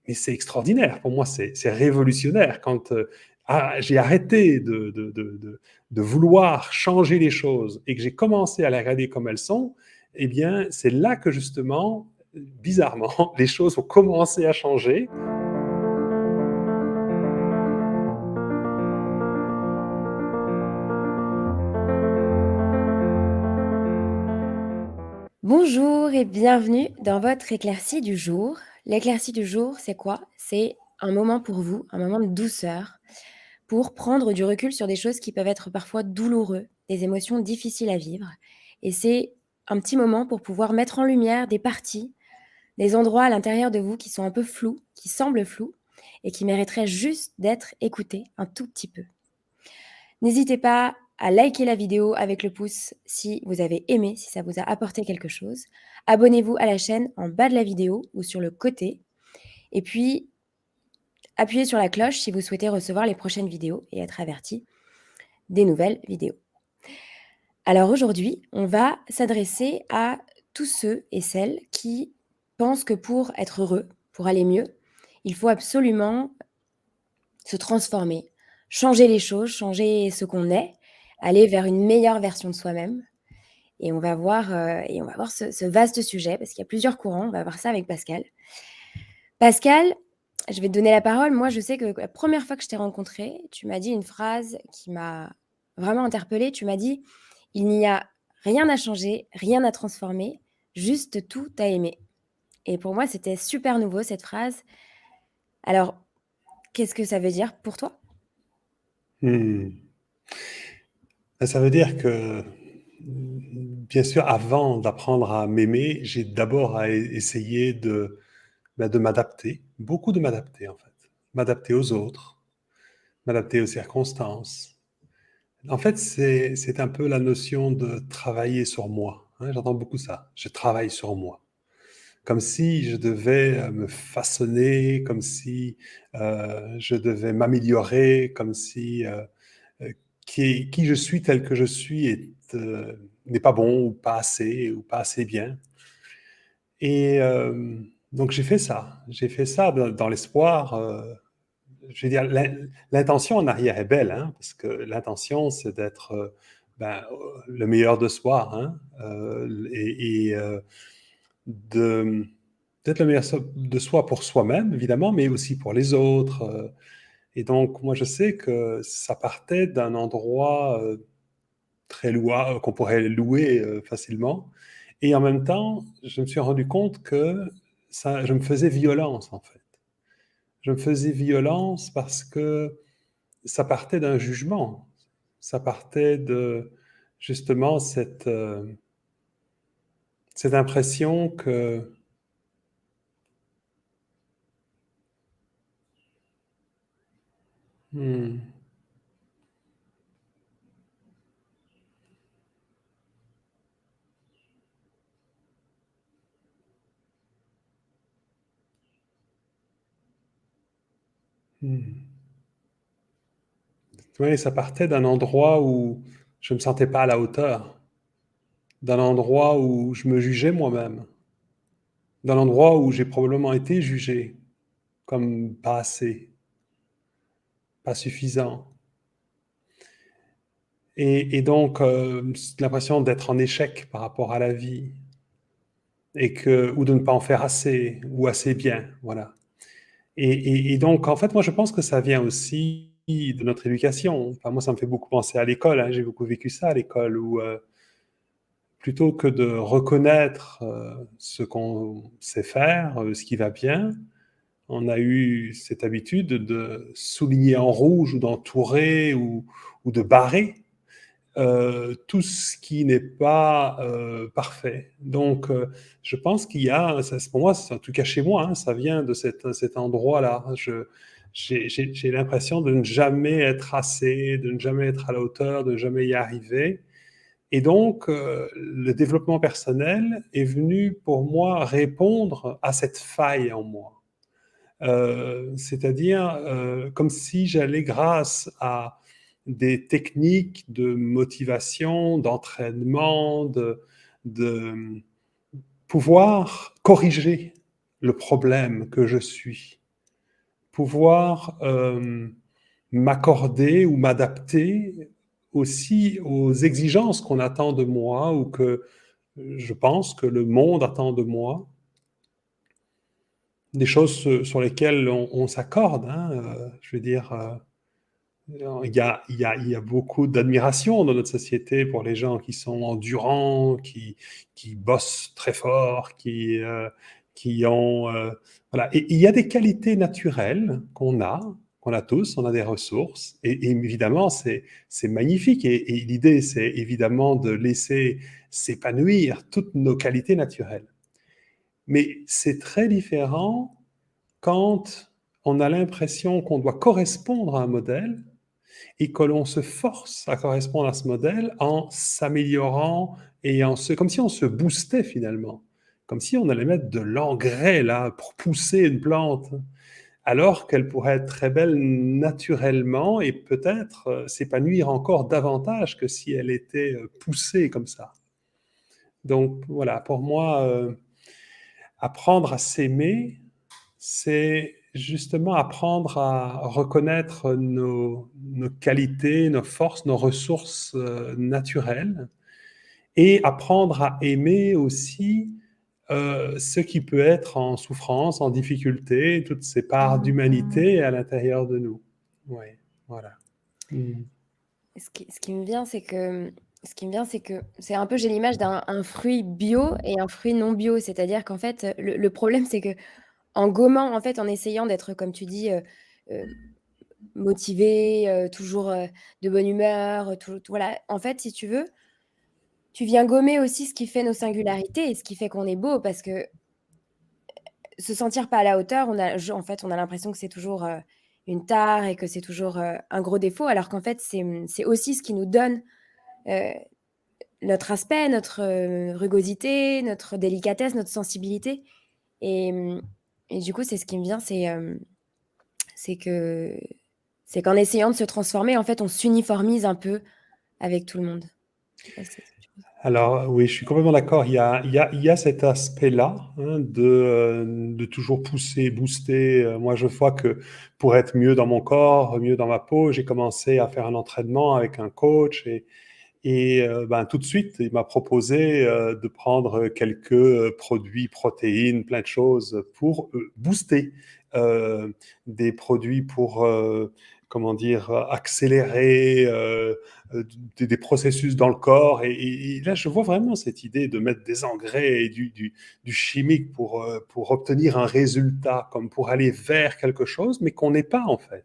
mais c'est extraordinaire. Pour moi, c'est révolutionnaire quand, j'ai arrêté de vouloir changer les choses et que j'ai commencé à les regarder comme elles sont, eh bien, c'est là que justement, bizarrement, les choses ont commencé à changer. Bonjour et bienvenue dans votre éclaircie du jour. L'éclaircie du jour, c'est quoi? C'est un moment pour vous, un moment de douceur, pour prendre du recul sur des choses qui peuvent être parfois douloureux, des émotions difficiles à vivre. Et c'est un petit moment pour pouvoir mettre en lumière des parties, des endroits à l'intérieur de vous qui sont un peu flous, qui semblent flous et qui mériteraient juste d'être écoutés un tout petit peu. N'hésitez pas à liker la vidéo avec le pouce si vous avez aimé, si ça vous a apporté quelque chose. Abonnez-vous à la chaîne en bas de la vidéo ou sur le côté. Et puis, appuyez sur la cloche si vous souhaitez recevoir les prochaines vidéos et être averti des nouvelles vidéos. Alors aujourd'hui, on va s'adresser à tous ceux et celles qui pensent que pour être heureux, pour aller mieux, il faut absolument se transformer, changer les choses, changer ce qu'on est, aller vers une meilleure version de soi-même. Et on va voir ce vaste sujet parce qu'il y a plusieurs courants. On va voir ça avec Pascal. Pascal, je vais te donner la parole. Moi, je sais que la première fois que je t'ai rencontré, tu m'as dit une phrase qui m'a vraiment interpellée. Tu m'as dit: «Il n'y a rien à changer, rien à transformer, juste tout à aimer». Et pour moi, c'était super nouveau cette phrase. Alors, qu'est-ce que ça veut dire pour toi? Mmh. Ça veut dire que, bien sûr, avant d'apprendre à m'aimer, j'ai d'abord à essayer de m'adapter, beaucoup de m'adapter, en fait. M'adapter aux autres, m'adapter aux circonstances. En fait, c'est un peu la notion de travailler sur moi, hein, j'entends beaucoup ça. Je travaille sur moi. Comme si je devais, me façonner, comme si, je devais m'améliorer, comme si, qui je suis tel que je suis n'est pas bon ou pas assez bien. Et donc j'ai fait ça. J'ai fait ça dans l'espoir, je veux dire l'intention en arrière est belle, hein, parce que l'intention c'est d'être, le meilleur de soi, hein, de d'être le meilleur de soi pour soi-même évidemment, mais aussi pour les autres, et donc moi je sais que ça partait d'un endroit, très louable, qu'on pourrait louer, facilement, et en même temps, je me suis rendu compte que ça je me faisais violence, en fait. Je me faisais violence parce que ça partait d'un jugement. Ça partait de justement cette impression que mmh, mmh, oui, ça partait d'un endroit où je me sentais pas à la hauteur, d'un endroit où je me jugeais moi-même, d'un endroit où j'ai probablement été jugé comme pas assez, pas suffisant. Et donc, l'impression d'être en échec par rapport à la vie ou de ne pas en faire assez ou assez bien, voilà. Et donc, en fait, moi, je pense que ça vient aussi de notre éducation. Enfin, moi, ça me fait beaucoup penser à l'école, hein. J'ai beaucoup vécu ça à l'école où, plutôt que de reconnaître, ce qu'on sait faire, ce qui va bien, on a eu cette habitude de souligner en rouge ou d'entourer ou de barrer tout ce qui n'est pas, parfait. Donc je pense qu'il y a ça pour moi, c'est en tout cas chez moi, hein, ça vient de cet endroit-là. J'ai l'impression de ne jamais être assez, de ne jamais être à la hauteur, de ne jamais y arriver, et donc le développement personnel est venu pour moi répondre à cette faille en moi. C'est-à-dire, comme si j'allais grâce à des techniques de motivation, d'entraînement, de pouvoir corriger le problème que je suis. pouvoir m'accorder ou m'adapter aussi aux exigences qu'on attend de moi ou que je pense que le monde attend de moi, des choses sur lesquelles on s'accorde. Hein, je veux dire, il y a beaucoup d'admiration dans notre société pour les gens qui sont endurants, qui bossent très fort, qui ont... voilà. Et il y a des qualités naturelles qu'on a tous, on a des ressources, et évidemment, c'est magnifique, et l'idée, c'est évidemment de laisser s'épanouir toutes nos qualités naturelles. Mais c'est très différent quand on a l'impression qu'on doit correspondre à un modèle et que l'on se force à correspondre à ce modèle en s'améliorant et comme si on se boostait finalement, comme si on allait mettre de l'engrais là pour pousser une plante, alors qu'elle pourrait être très belle naturellement et peut-être s'épanouir encore davantage que si elle était poussée comme ça. Donc voilà, pour moi, apprendre à s'aimer, c'est justement apprendre à reconnaître nos qualités, nos forces, nos ressources naturelles et apprendre à aimer aussi ce qui peut être en souffrance, en difficulté, toutes ces parts d'humanité à l'intérieur de nous. Oui, voilà. Mm. Ce qui me vient, c'est que c'est un peu, j'ai l'image d'un un fruit bio et un fruit non bio. C'est-à-dire qu'en fait, le problème, c'est que en gommant, en fait, en essayant d'être, comme tu dis, heu, motivé, toujours, de bonne humeur, voilà. En fait, si tu veux, tu viens gommer aussi ce qui fait nos singularités et ce qui fait qu'on est beau parce que se sentir pas à la hauteur, en fait, on a l'impression que c'est toujours, une tare et que c'est toujours, un gros défaut alors qu'en fait, c'est aussi ce qui nous donne, heu, notre aspect, notre, rugosité, notre délicatesse, notre sensibilité et et du coup, c'est ce qui me vient, c'est que c'est qu'en essayant de se transformer, en fait, on s'uniformise un peu avec tout le monde. Je sais pas si tu vois? Alors oui, je suis complètement d'accord. Il y a cet aspect-là, hein, de toujours pousser, booster. Moi, je vois que pour être mieux dans mon corps, mieux dans ma peau, j'ai commencé à faire un entraînement avec un coach ben, tout de suite, il m'a proposé de prendre quelques produits, protéines, plein de choses pour booster, euh, des produits pour, comment dire, accélérer des processus dans le corps. Et là, je vois vraiment cette idée de mettre des engrais et du chimique pour obtenir un résultat, comme pour aller vers quelque chose, mais qu'on n'est pas en fait.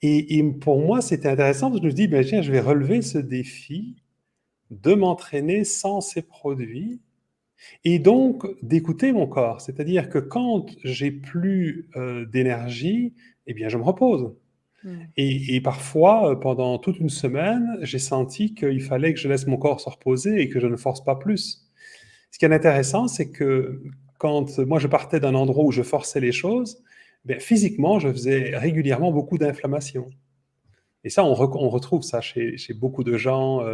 Et pour moi, c'était intéressant parce que je me dis, ben, tiens, je vais relever ce défi de m'entraîner sans ces produits et donc d'écouter mon corps. C'est-à-dire que quand j'ai plus d'énergie, eh bien, je me repose. Mmh. Et parfois, pendant toute une semaine, j'ai senti qu'il fallait que je laisse mon corps se reposer et que je ne force pas plus. Ce qui est intéressant, c'est que quand moi je partais d'un endroit où je forçais les choses, ben, physiquement, je faisais régulièrement beaucoup d'inflammation. Et ça, on retrouve ça chez beaucoup de gens,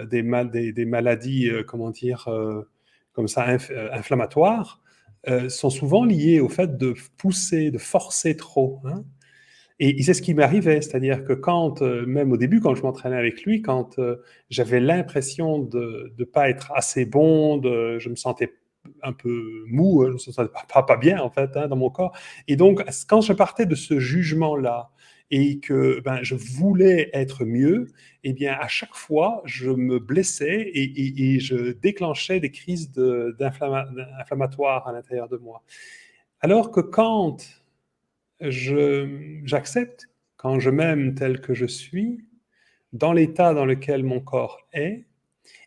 des maladies, comment dire, comme ça, inflammatoires, sont souvent liées au fait de pousser, de forcer trop. Hein. Et c'est ce qui m'arrivait, c'est-à-dire que quand, même au début, quand je m'entraînais avec lui, quand j'avais l'impression de ne pas être assez bon, je me sentais un peu mou, je me sentais pas bien en fait hein, dans mon corps. Et donc, quand je partais de ce jugement-là et que ben, je voulais être mieux, eh bien, à chaque fois, je me blessais et je déclenchais des crises inflammatoires à l'intérieur de moi. Alors que quand j'accepte, quand je m'aime tel que je suis, dans l'état dans lequel mon corps est,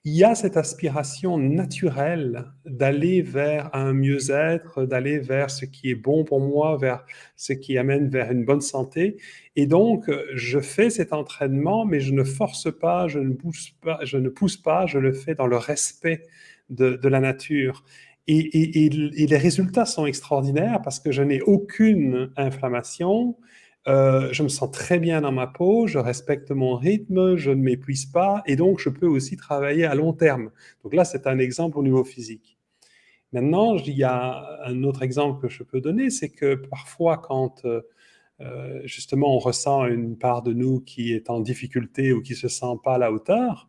il y a cette aspiration naturelle d'aller vers un mieux-être, d'aller vers ce qui est bon pour moi, vers ce qui amène vers une bonne santé. Et donc, je fais cet entraînement, mais je ne force pas, pousse pas, je le fais dans le respect de la nature. Et les résultats sont extraordinaires parce que je n'ai aucune inflammation, je me sens très bien dans ma peau, je respecte mon rythme, je ne m'épuise pas et donc je peux aussi travailler à long terme. Donc là, c'est un exemple au niveau physique. Maintenant, il y a un autre exemple que je peux donner, c'est que parfois quand justement on ressent une part de nous qui est en difficulté ou qui ne se sent pas à la hauteur,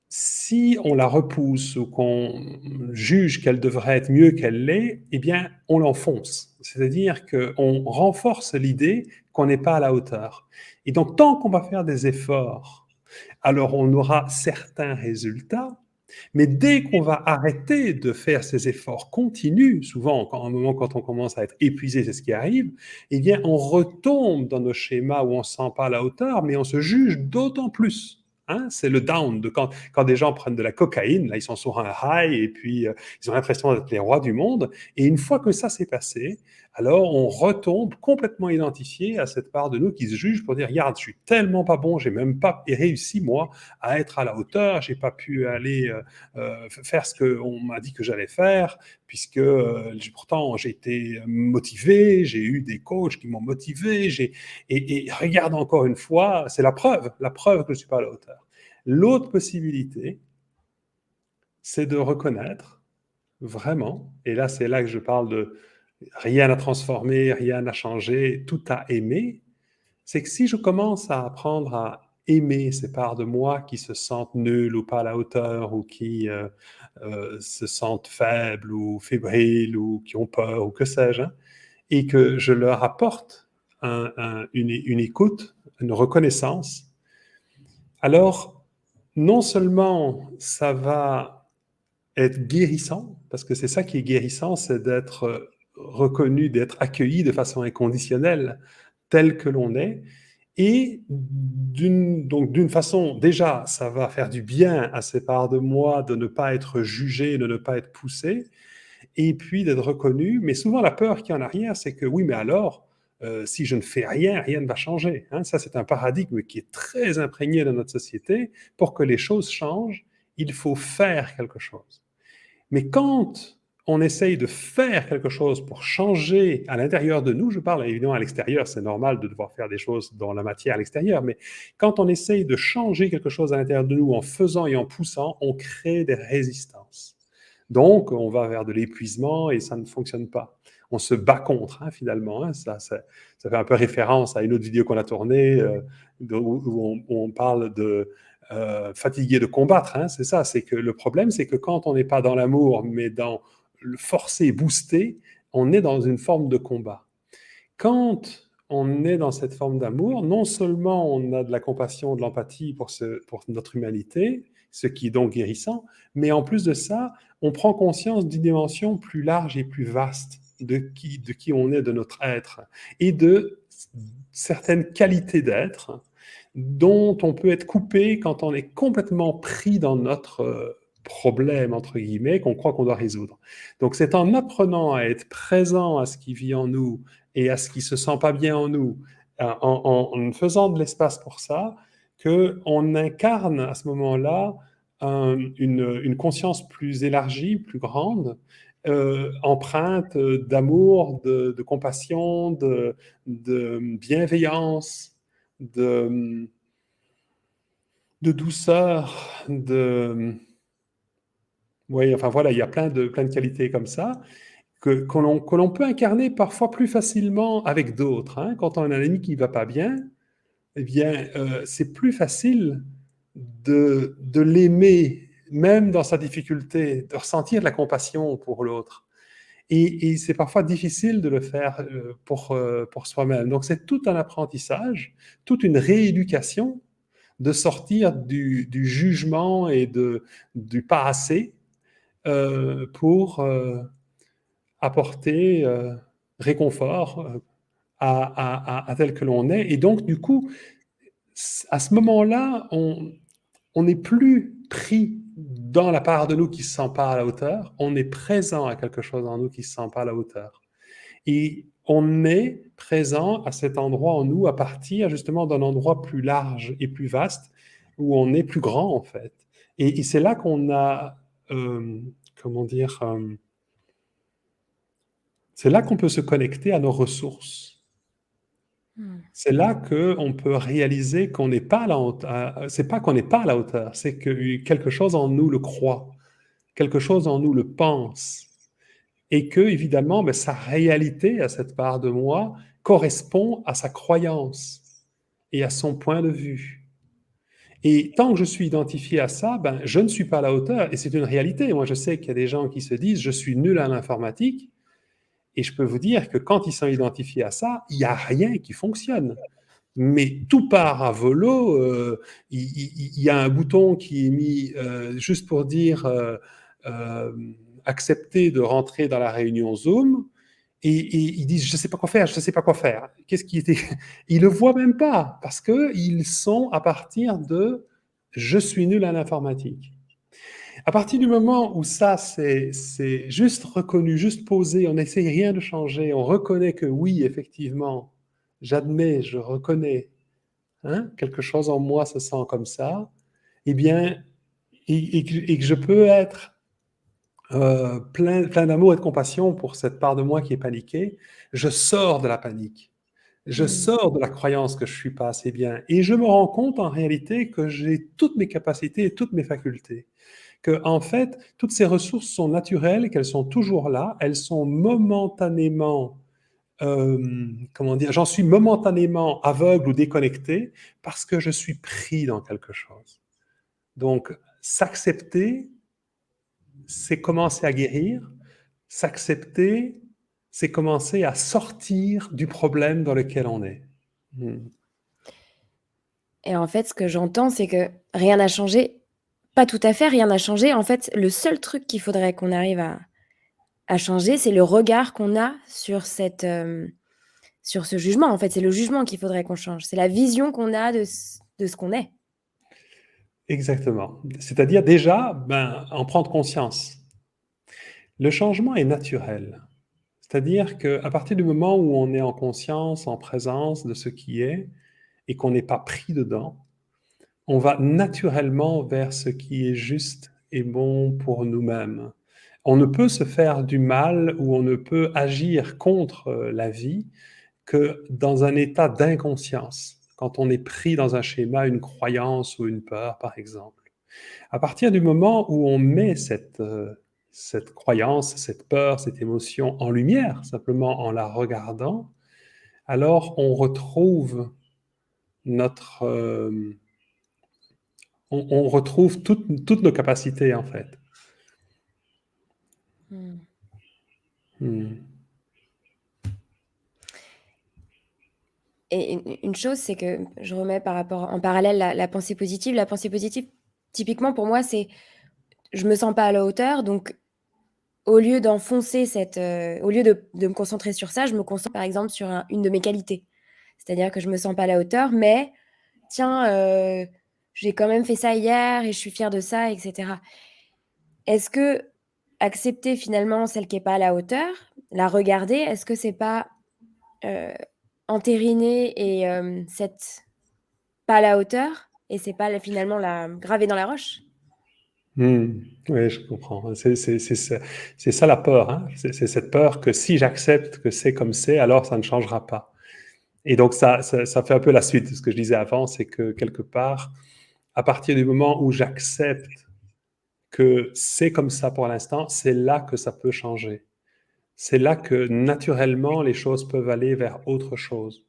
si on la repousse ou qu'on juge qu'elle devrait être mieux qu'elle l'est, eh bien, on l'enfonce. C'est-à-dire qu'on renforce l'idée qu'on n'est pas à la hauteur. Et donc, tant qu'on va faire des efforts, alors on aura certains résultats, mais dès qu'on va arrêter de faire ces efforts continus, souvent, à un moment quand on commence à être épuisé, c'est ce qui arrive, eh bien, on retombe dans nos schémas où on ne se sent pas à la hauteur, mais on se juge d'autant plus. Hein, c'est le down de quand des gens prennent de la cocaïne, là ils sont sur un high et puis ils ont l'impression d'être les rois du monde. Et une fois que ça s'est passé, alors on retombe complètement identifié à cette part de nous qui se juge pour dire regarde, je suis tellement pas bon, j'ai même pas réussi moi à être à la hauteur, j'ai pas pu aller faire ce qu'on m'a dit que j'allais faire, puisque pourtant j'ai été motivé, j'ai eu des coachs qui m'ont motivé, et regarde encore une fois, c'est la preuve que je ne suis pas à la hauteur. L'autre possibilité, c'est de reconnaître vraiment, et là c'est là que je parle de rien à transformer, rien à changer, tout à aimer, c'est que si je commence à apprendre à aimer ces parts de moi qui se sentent nulles ou pas à la hauteur ou qui se sentent faibles ou fébriles ou qui ont peur ou que sais-je, hein, et que je leur apporte une écoute, une reconnaissance, alors non seulement ça va être guérissant, parce que c'est ça qui est guérissant, c'est d'être reconnu, d'être accueilli de façon inconditionnelle, tel que l'on est, et d'une façon, déjà, ça va faire du bien à ces parts de moi de ne pas être jugé, de ne pas être poussé, et puis d'être reconnu. Mais souvent, la peur qui est en arrière, c'est que oui, mais alors, si je ne fais rien, rien ne va changer. Hein. Ça, c'est un paradigme qui est très imprégné dans notre société. Pour que les choses changent, il faut faire quelque chose. Mais quand on essaye de faire quelque chose pour changer à l'intérieur de nous, je parle évidemment à l'extérieur, c'est normal de devoir faire des choses dans la matière à l'extérieur, mais quand on essaye de changer quelque chose à l'intérieur de nous en faisant et en poussant, on crée des résistances. Donc, on va vers de l'épuisement et ça ne fonctionne pas. On se bat contre, hein, finalement. Hein, ça fait un peu référence à une autre vidéo qu'on a tournée où on parle de fatigué de combattre. Hein, c'est ça, c'est que le problème, c'est que quand on n'est pas dans l'amour, mais dans le forcer, booster, on est dans une forme de combat. Quand on est dans cette forme d'amour, non seulement on a de la compassion, de l'empathie pour notre humanité, ce qui est donc guérissant, mais en plus de ça, on prend conscience d'une dimension plus large et plus vaste de qui on est, de notre être, et de certaines qualités d'être dont on peut être coupé quand on est complètement pris dans notre problème, entre guillemets, qu'on croit qu'on doit résoudre. Donc c'est en apprenant à être présent à ce qui vit en nous et à ce qui ne se sent pas bien en nous, en faisant de l'espace pour ça, qu'on incarne à ce moment-là une conscience plus élargie, plus grande, empreinte d'amour, de compassion, de bienveillance, de, de douceur, oui, enfin voilà, il y a plein de qualités comme ça que l'on peut incarner parfois plus facilement avec d'autres. Hein. Quand on a un ami qui ne va pas bien, eh bien, c'est plus facile de l'aimer, même dans sa difficulté, de ressentir de la compassion pour l'autre. Et c'est parfois difficile de le faire pour soi-même. Donc c'est tout un apprentissage, toute une rééducation de sortir du jugement et du pas assez pour apporter réconfort à tel que l'on est. Et donc, du coup, à ce moment-là, on n'est plus pris dans la part de nous qui ne se sent pas à la hauteur, on est présent à quelque chose en nous qui ne se sent pas à la hauteur. Et on est présent à cet endroit en nous à partir justement d'un endroit plus large et plus vaste, où on est plus grand en fait. Et c'est là qu'on a, comment dire, c'est là qu'on peut se connecter à nos ressources. C'est là qu'on peut réaliser qu'on n'est pas à la hauteur. C'est pas qu'on n'est pas à la hauteur, c'est que quelque chose en nous le croit. quelque chose en nous le pense. Et que, évidemment, ben, sa réalité à cette part de moi correspond à sa croyance et à son point de vue. Et tant que je suis identifié à ça, ben, je ne suis pas à la hauteur. Et c'est une réalité. Moi, je sais qu'il y a des gens qui se disent, je suis nul à l'informatique. Et je peux vous dire que quand ils sont identifiés à ça, il n'y a rien qui fonctionne. Mais tout part à volo. Il y a un bouton qui est mis juste pour dire euh, accepter de rentrer dans la réunion Zoom. Et ils disent, je ne sais pas quoi faire, je ne sais pas quoi faire. Qu'est-ce qui était... Ils ne le voient même pas, parce qu'ils sont à partir de je suis nul à l'informatique. À partir du moment où ça, c'est juste reconnu, juste posé, on n'essaye rien de changer, on reconnaît que oui, effectivement, j'admets, je reconnais, hein, quelque chose en moi se sent comme ça, eh bien, et que je peux être plein d'amour et de compassion pour cette part de moi qui est paniquée, je sors de la panique. Je Mmh. sors de la croyance que je ne suis pas assez bien et je me rends compte en réalité que j'ai toutes mes capacités et toutes mes facultés. Que, en fait, toutes ces ressources sont naturelles, qu'elles sont toujours là, elles sont momentanément, comment dire, j'en suis momentanément aveugle ou déconnecté parce que je suis pris dans quelque chose. Donc, s'accepter, c'est commencer à guérir. S'accepter, c'est commencer à sortir du problème dans lequel on est. Hmm. Et en fait, ce que j'entends, c'est que rien n'a changé. Pas tout à fait, rien n'a changé. En fait, le seul truc qu'il faudrait qu'on arrive à changer, c'est le regard qu'on a sur sur ce jugement. En fait, c'est le jugement qu'il faudrait qu'on change. C'est la vision qu'on a de ce qu'on est. Exactement. C'est-à-dire déjà, ben, en prendre conscience. Le changement est naturel. C'est-à-dire qu'à partir du moment où on est en conscience, en présence de ce qui est, et qu'on n'est pas pris dedans, on va naturellement vers ce qui est juste et bon pour nous-mêmes. On ne peut se faire du mal ou on ne peut agir contre la vie que dans un état d'inconscience, quand on est pris dans un schéma, une croyance ou une peur, par exemple. À partir du moment où on met cette croyance, cette peur, cette émotion en lumière, simplement en la regardant, alors on retrouve notre... on retrouve toutes nos capacités, en fait. Mmh. Hmm. Et une chose, c'est que je remets par rapport en parallèle la pensée positive. La pensée positive, typiquement pour moi, c'est je me sens pas à la hauteur, donc au lieu d'enfoncer au lieu de me concentrer sur ça, je me concentre par exemple sur une de mes qualités. C'est-à-dire que je me sens pas à la hauteur, mais tiens, j'ai quand même fait ça hier et je suis fière de ça, et cetera. Est-ce que accepter finalement celle qui est pas à la hauteur, la regarder, est-ce que c'est pas, heu, entériner et cette pas à la hauteur et c'est pas la finalement la graver dans la roche? Hmm. Oui, je comprends. C'est ça la peur, hein. C'est cette peur que si j'accepte que c'est comme c'est, alors ça ne changera pas. Et donc ça fait un peu la suite de ce que je disais avant, c'est que quelque part, à partir du moment où j'accepte que c'est comme ça pour l'instant, c'est là que ça peut changer. C'est là que naturellement les choses peuvent aller vers autre chose.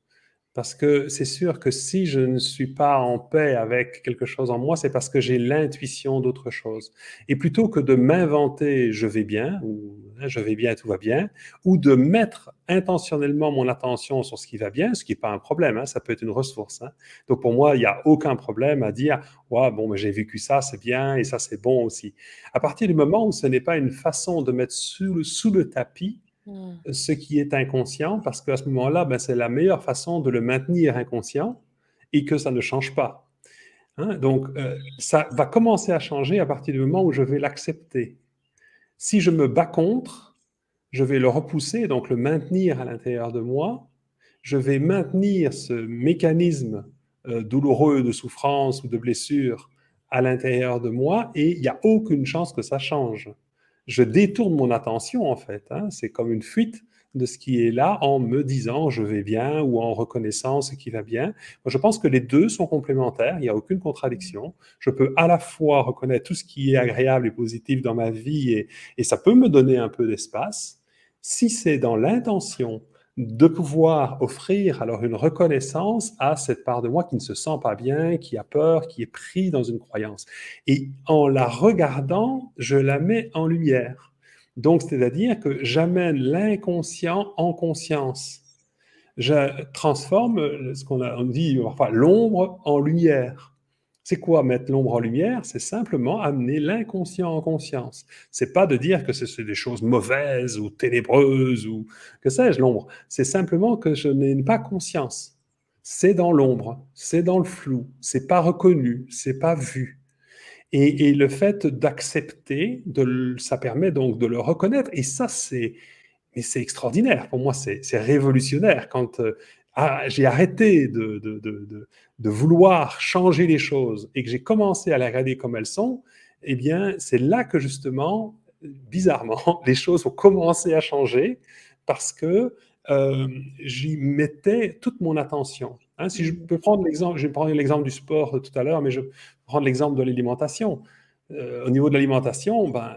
Parce que c'est sûr que si je ne suis pas en paix avec quelque chose en moi, c'est parce que j'ai l'intuition d'autre chose. Et plutôt que de m'inventer je vais bien, ou je vais bien, tout va bien, ou de mettre intentionnellement mon attention sur ce qui va bien, ce qui n'est pas un problème, hein, ça peut être une ressource. Hein. Donc pour moi, il n'y a aucun problème à dire ouais, bon, j'ai vécu ça, c'est bien, et ça, c'est bon aussi. À partir du moment où ce n'est pas une façon de mettre sous le tapis Mmh. ce qui est inconscient, parce qu'à ce moment-là, ben, c'est la meilleure façon de le maintenir inconscient et que ça ne change pas. Hein. Donc, ça va commencer à changer à partir du moment où je vais l'accepter. Si je me bats contre, je vais le repousser, donc le maintenir à l'intérieur de moi. Je vais maintenir ce mécanisme douloureux de souffrance ou de blessure à l'intérieur de moi et il n'y a aucune chance que ça change. Je détourne mon attention en fait. Hein. C'est comme une fuite. de ce qui est là en me disant je vais bien ou en reconnaissant ce qui va bien. Moi, je pense que les deux sont complémentaires, il n'y a aucune contradiction. Je peux à la fois reconnaître tout ce qui est agréable et positif dans ma vie et ça peut me donner un peu d'espace. Si c'est dans l'intention de pouvoir offrir alors une reconnaissance à cette part de moi qui ne se sent pas bien, qui a peur, qui est pris dans une croyance. Et en la regardant, je la mets en lumière. Donc, c'est-à-dire que j'amène l'inconscient en conscience. Je transforme ce on dit enfin, l'ombre en lumière. C'est quoi mettre l'ombre en lumière? C'est simplement amener l'inconscient en conscience. C'est pas de dire que c'est des choses mauvaises ou ténébreuses ou que sais-je, l'ombre. C'est simplement que je n'ai pas conscience. C'est dans l'ombre, c'est dans le flou, c'est pas reconnu, c'est pas vu. Et le fait d'accepter, ça permet donc de le reconnaître. Et ça, c'est extraordinaire. Pour moi, c'est révolutionnaire. Quand j'ai arrêté de vouloir changer les choses et que j'ai commencé à les regarder comme elles sont, eh bien, c'est là que justement, bizarrement, les choses ont commencé à changer parce que j'y mettais toute mon attention. Hein, si je peux prendre l'exemple, je vais prendre l'exemple du sport tout à l'heure, mais je vais prendre l'exemple de l'alimentation. Au niveau de l'alimentation, ben,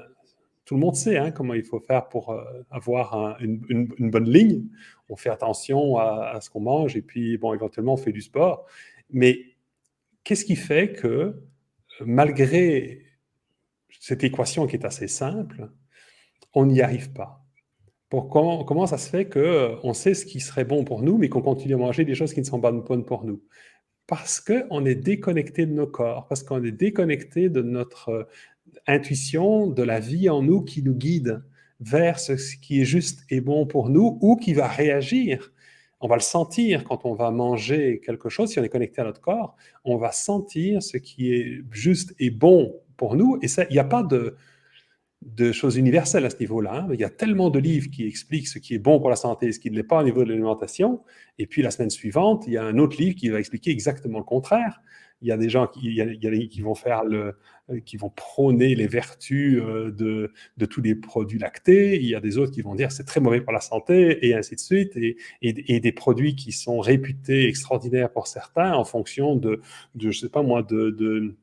tout le monde sait hein, comment il faut faire pour avoir une bonne ligne. On fait attention à ce qu'on mange et puis, bon, éventuellement, on fait du sport. Mais qu'est-ce qui fait que, malgré cette équation qui est assez simple, on n'y arrive pas? Comment ça se fait qu'on sait ce qui serait bon pour nous, mais qu'on continue à manger des choses qui ne sont pas bonnes pour nous? Parce qu'on est déconnecté de nos corps, parce qu'on est déconnecté de notre intuition, de la vie en nous qui nous guide vers ce qui est juste et bon pour nous ou qui va réagir. On va le sentir quand on va manger quelque chose, si on est connecté à notre corps, on va sentir ce qui est juste et bon pour nous. Et ça, il n'y a pas de choses universelles à ce niveau-là. Hein. Il y a tellement de livres qui expliquent ce qui est bon pour la santé et ce qui ne l'est pas au niveau de l'alimentation. Et puis la semaine suivante, il y a un autre livre qui va expliquer exactement le contraire. Il y a des gens qui vont faire qui vont prôner les vertus de tous les produits lactés. Il y a des autres qui vont dire c'est très mauvais pour la santé et ainsi de suite. Et des produits qui sont réputés extraordinaires pour certains en fonction je sais pas moi, du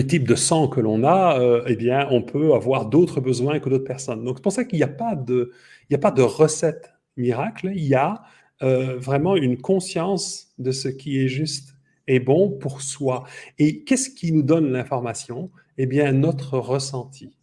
type de sang que l'on a, eh bien, on peut avoir d'autres besoins que d'autres personnes. Donc, c'est pour ça qu'il n'y a pas de recette miracle. Il y a vraiment une conscience de ce qui est juste et bon pour soi. Et qu'est-ce qui nous donne l'information? Eh bien, notre ressenti.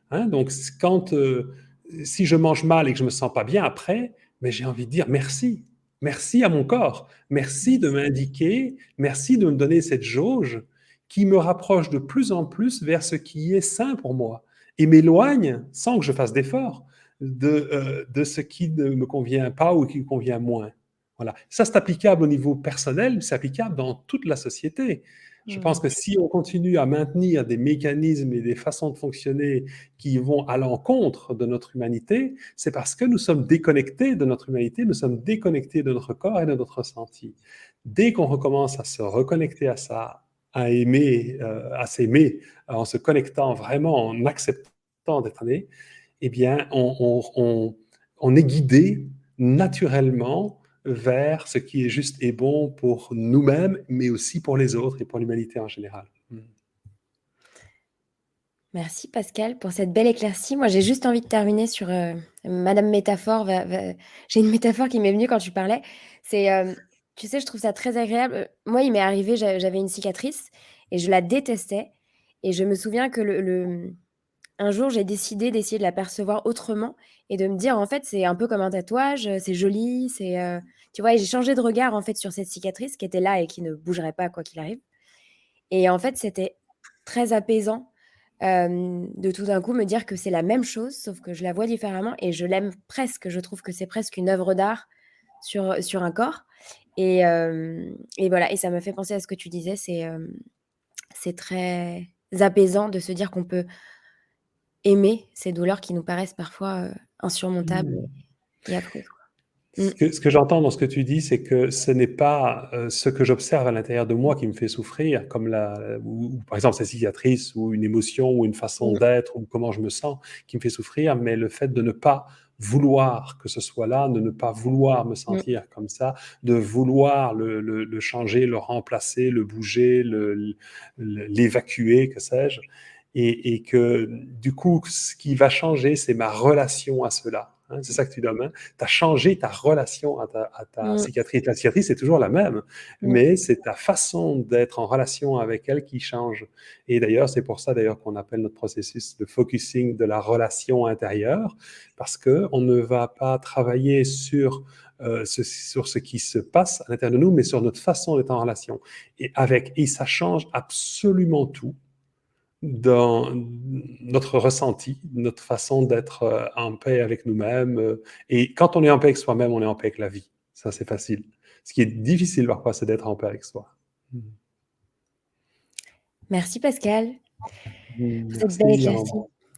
Hein? Donc, si je mange mal et que je ne me sens pas bien après, mais j'ai envie de dire merci. Merci à mon corps. Merci de m'indiquer, merci de me donner cette jauge qui me rapproche de plus en plus vers ce qui est sain pour moi et m'éloigne, sans que je fasse d'effort, de ce qui ne me convient pas ou qui me convient moins. Voilà. Ça, c'est applicable au niveau personnel, c'est applicable dans toute la société. Je pense que si on continue à maintenir des mécanismes et des façons de fonctionner qui vont à l'encontre de notre humanité, c'est parce que nous sommes déconnectés de notre humanité, nous sommes déconnectés de notre corps et de notre ressenti. Dès qu'on recommence à se reconnecter à ça, à aimer, à s'aimer, en se connectant vraiment, en acceptant d'être aimé, eh bien, on est guidé naturellement vers ce qui est juste et bon pour nous-mêmes, mais aussi pour les autres et pour l'humanité en général. Merci Pascal pour cette belle éclaircie. Moi, j'ai juste envie de terminer sur Madame Métaphore. J'ai une métaphore qui m'est venue quand tu parlais. C'est, tu sais, je trouve ça très agréable. Moi, il m'est arrivé, j'avais une cicatrice et je la détestais. Et je me souviens que un jour, j'ai décidé d'essayer de la percevoir autrement et de me dire, en fait, c'est un peu comme un tatouage, c'est joli, tu vois, et j'ai changé de regard, en fait, sur cette cicatrice qui était là et qui ne bougerait pas quoi qu'il arrive. Et en fait, c'était très apaisant de tout d'un coup me dire que c'est la même chose, sauf que je la vois différemment et je l'aime presque. Je trouve que c'est presque une œuvre d'art sur un corps. Et voilà, et ça m'a fait penser à ce que tu disais, c'est très apaisant de se dire qu'on peut aimer ces douleurs qui nous paraissent parfois insurmontables Mm. et affreuses. Mmh. Ce que j'entends dans ce que tu dis, c'est que ce n'est pas, ce que j'observe à l'intérieur de moi qui me fait souffrir, comme ou par exemple cette cicatrice ou une émotion ou une façon Mmh. d'être ou comment je me sens qui me fait souffrir, mais le fait de ne pas vouloir que ce soit là, de ne pas vouloir me Mmh. sentir comme ça, de vouloir le changer, le remplacer, le bouger, l'évacuer, que sais-je, et que du coup, ce qui va changer, c'est ma relation à cela, hein. C'est ça que tu donnes, hein. Tu as changé ta relation à ta Mmh. cicatrice. La cicatrice, c'est toujours la même, Mmh. mais c'est ta façon d'être en relation avec elle qui change. Et d'ailleurs, c'est pour ça d'ailleurs qu'on appelle notre processus de focusing de la relation intérieure, parce qu'on ne va pas travailler sur ce qui se passe à l'intérieur de nous, mais sur notre façon d'être en relation. Et ça change absolument tout dans notre ressenti, notre façon d'être en paix avec nous-mêmes. Et quand on est en paix avec soi-même, on est en paix avec la vie. Ça, c'est facile. Ce qui est difficile parfois, c'est d'être en paix avec soi. Merci Pascal pour cette belle Merci, éclaircie.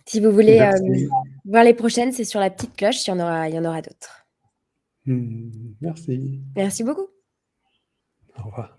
Si vous voulez, merci. voir les prochaines, c'est sur la petite cloche, il y en aura d'autres. Merci. Merci beaucoup. Au revoir.